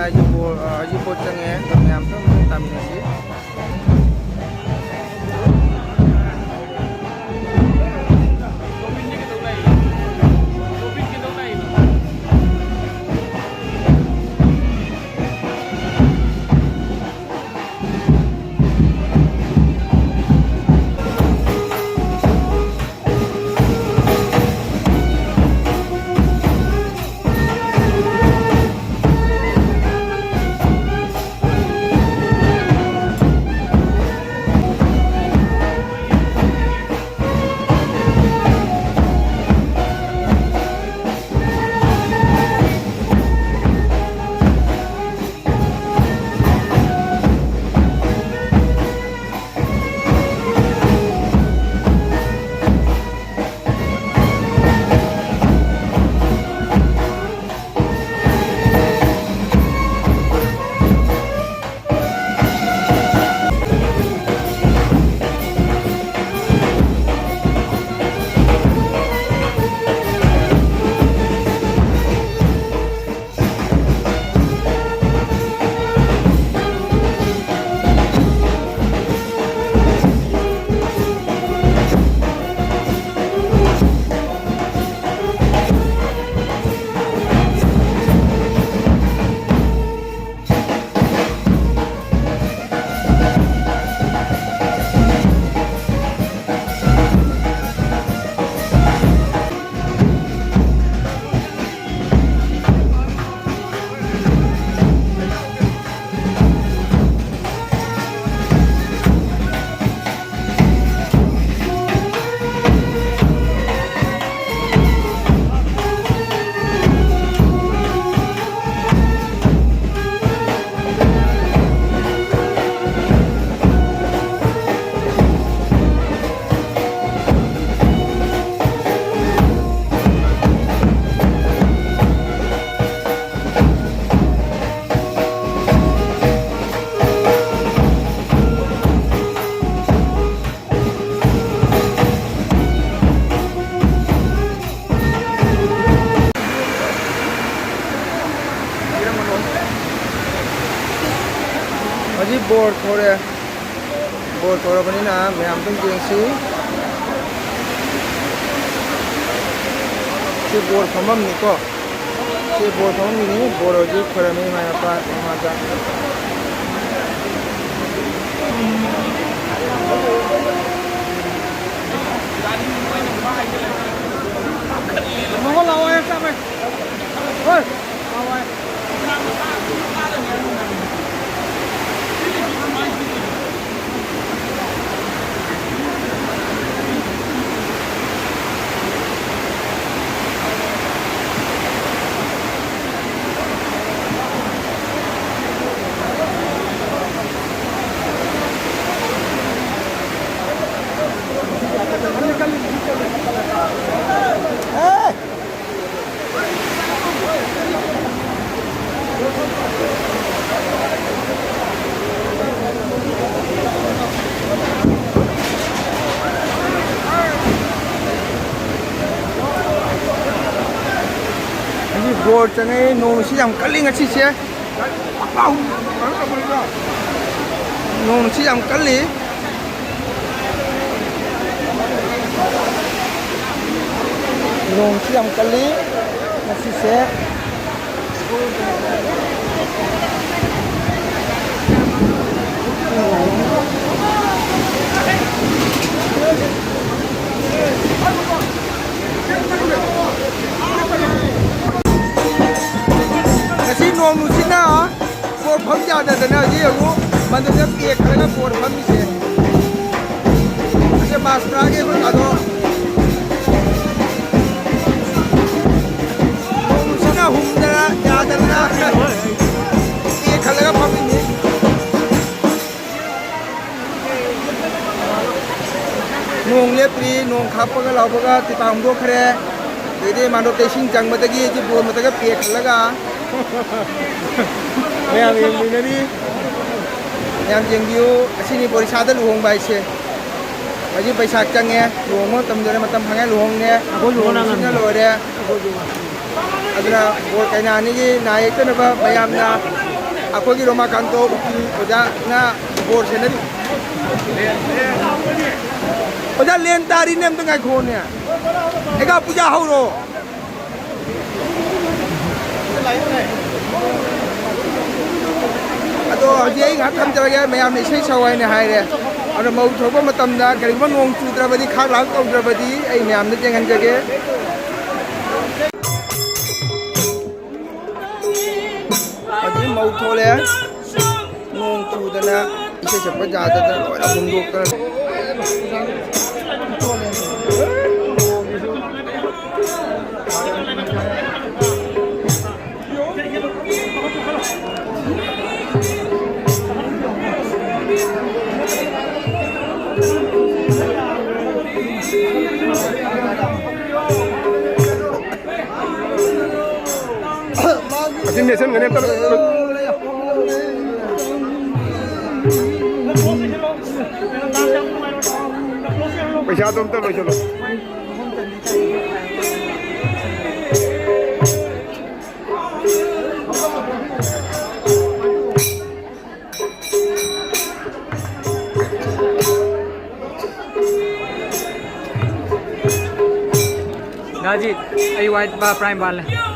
Ajibor change kami am taminasi. Board for apa ni na, macam tu jengsi. Si board famam ni ko, si board famam ni board aja kerana ni mana apa macam. Mau lawan siapa? Hoi, lawan. Board change nong siam kaling aci cie, nong siam kali, nong siam kali aci cie. Nasi nong nusin na, board pam jada na dia ru, mandu dia piek kerana board pam ni se. Asyik mas lagi pun ada. Nong nusin na hum jada jada na, piek kerana pam ni. Nong lepri, nong kapal kalau baga tipam dua kere. Jadi mandu tesing jang matagi, jadi board matagi piek kerana. Yang ini ni, yang jenggiu sini polisi ada luang baisnya. Aji baisak cangnya, luang mo tam jadi matam hangai luangnya. Luang sini luar dia. Aduna bol kainan ni naik tu napa bayam na akwai Roma kanto oja na bor senari oja len tari nem tu ngai khon ya ega puja hauro ado hoji ai ngak tham jarage mayam ni sei sawai ne hai re ado mau thoba matam da kari ma nong chu drabadi khak lang tau drabadi ai mayam ne jengan jage hoji mau thole nong chu dana ise chapa ja da da bunduk ka Asin nation ngene tar पैसा तुम तो लो चलो Gaji, ai white ba prime ball hai.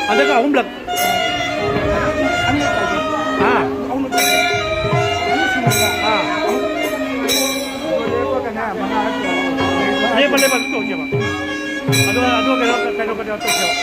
Ada ka akong vlog? Ah. Ah. Lepas tu siapa? Aduh kena tu siapa?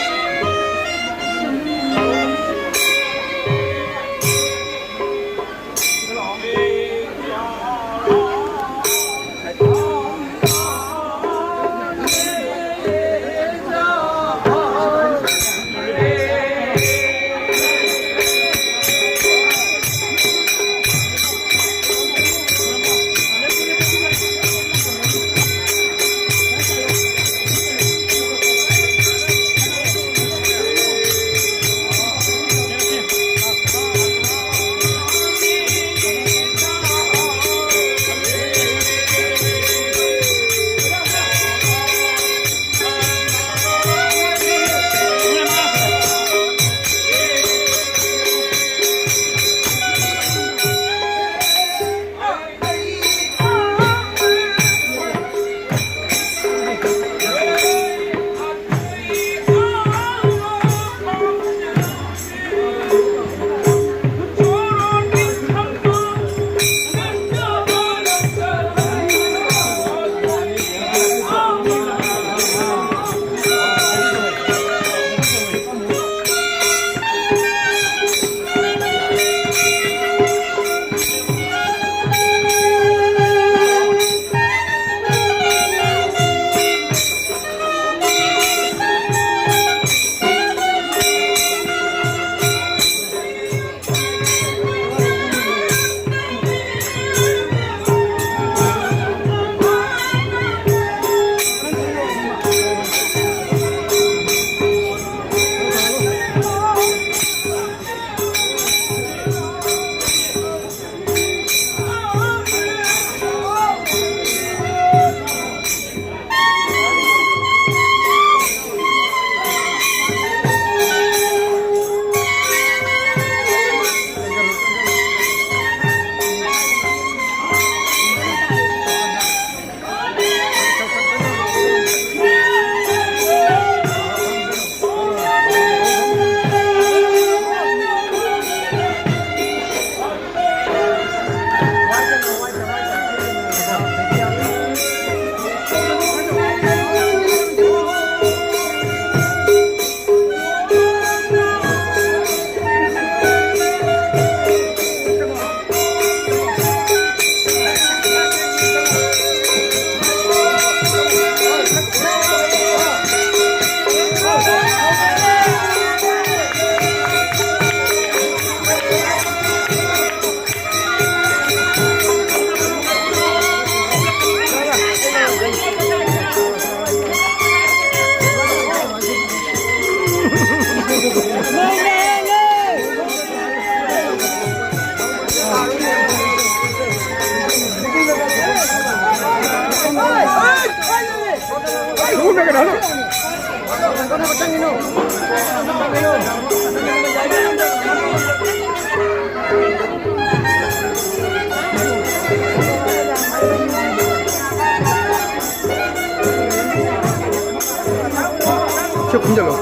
Siap punjalo.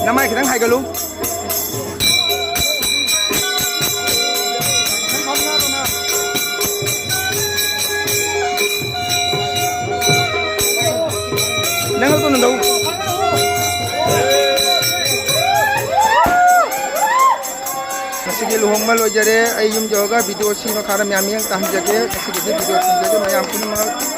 Namai kita hai galu. Nangal tu nandau. Sige luhong malo jare ay yung joga video si no karam yami ang taham jage sige video video mayam pun mga